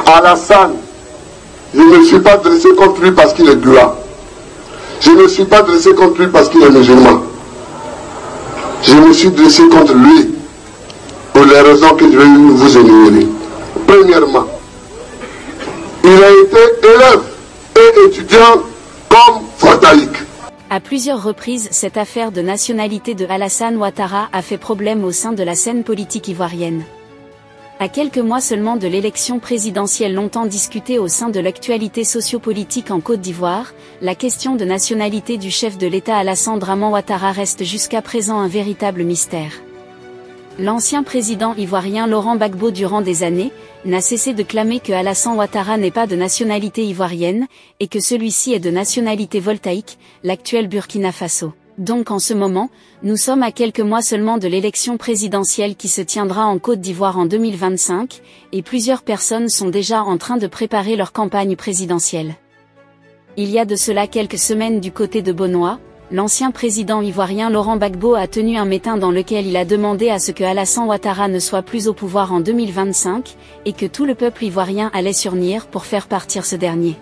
Alassane, je ne me suis pas dressé contre lui parce qu'il est gloire. Je ne me suis pas dressé contre lui parce qu'il est musulman. Je me suis dressé contre lui pour les raisons que je vais vous énumérer. Premièrement, il a été élève et étudiant comme Fortaïque. À plusieurs reprises, cette affaire de nationalité de Alassane Ouattara a fait problème au sein de la scène politique ivoirienne. À quelques mois seulement de l'élection présidentielle longtemps discutée au sein de l'actualité sociopolitique en Côte d'Ivoire, la question de nationalité du chef de l'État Alassane Draman Ouattara reste jusqu'à présent un véritable mystère. L'ancien président ivoirien Laurent Gbagbo durant des années, n'a cessé de clamer que Alassane Ouattara n'est pas de nationalité ivoirienne, et que celui-ci est de nationalité voltaïque, l'actuel Burkina Faso. Donc en ce moment, nous sommes à quelques mois seulement de l'élection présidentielle qui se tiendra en Côte d'Ivoire en 2025, et plusieurs personnes sont déjà en train de préparer leur campagne présidentielle. Il y a de cela quelques semaines du côté de Bonoa, l'ancien président ivoirien Laurent Gbagbo a tenu un meeting dans lequel il a demandé à ce que Alassane Ouattara ne soit plus au pouvoir en 2025, et que tout le peuple ivoirien allait s'unir pour faire partir ce dernier.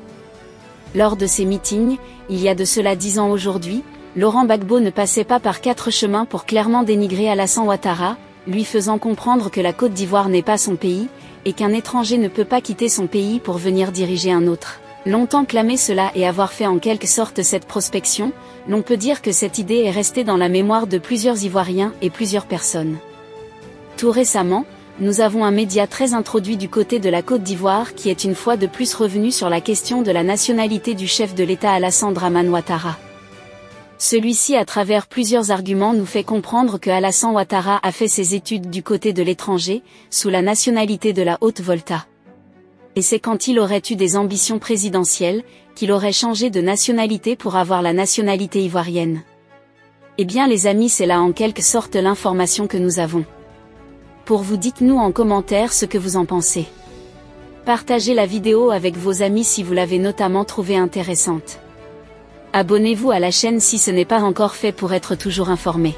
Lors de ces meetings, il y a de cela 10 ans aujourd'hui, Laurent Gbagbo ne passait pas par 4 chemins pour clairement dénigrer Alassane Ouattara, lui faisant comprendre que la Côte d'Ivoire n'est pas son pays, et qu'un étranger ne peut pas quitter son pays pour venir diriger un autre. Longtemps clamé cela et avoir fait en quelque sorte cette prospection, l'on peut dire que cette idée est restée dans la mémoire de plusieurs Ivoiriens et plusieurs personnes. Tout récemment, nous avons un média très introduit du côté de la Côte d'Ivoire qui est une fois de plus revenu sur la question de la nationalité du chef de l'État Alassane Draman Ouattara. Celui-ci à travers plusieurs arguments nous fait comprendre que Alassane Ouattara a fait ses études du côté de l'étranger, sous la nationalité de la Haute-Volta. Et c'est quand il aurait eu des ambitions présidentielles, qu'il aurait changé de nationalité pour avoir la nationalité ivoirienne. Eh bien les amis, c'est là en quelque sorte l'information que nous avons. Pour vous, dites-nous en commentaire ce que vous en pensez. Partagez la vidéo avec vos amis si vous l'avez notamment trouvée intéressante. Abonnez-vous à la chaîne si ce n'est pas encore fait pour être toujours informé.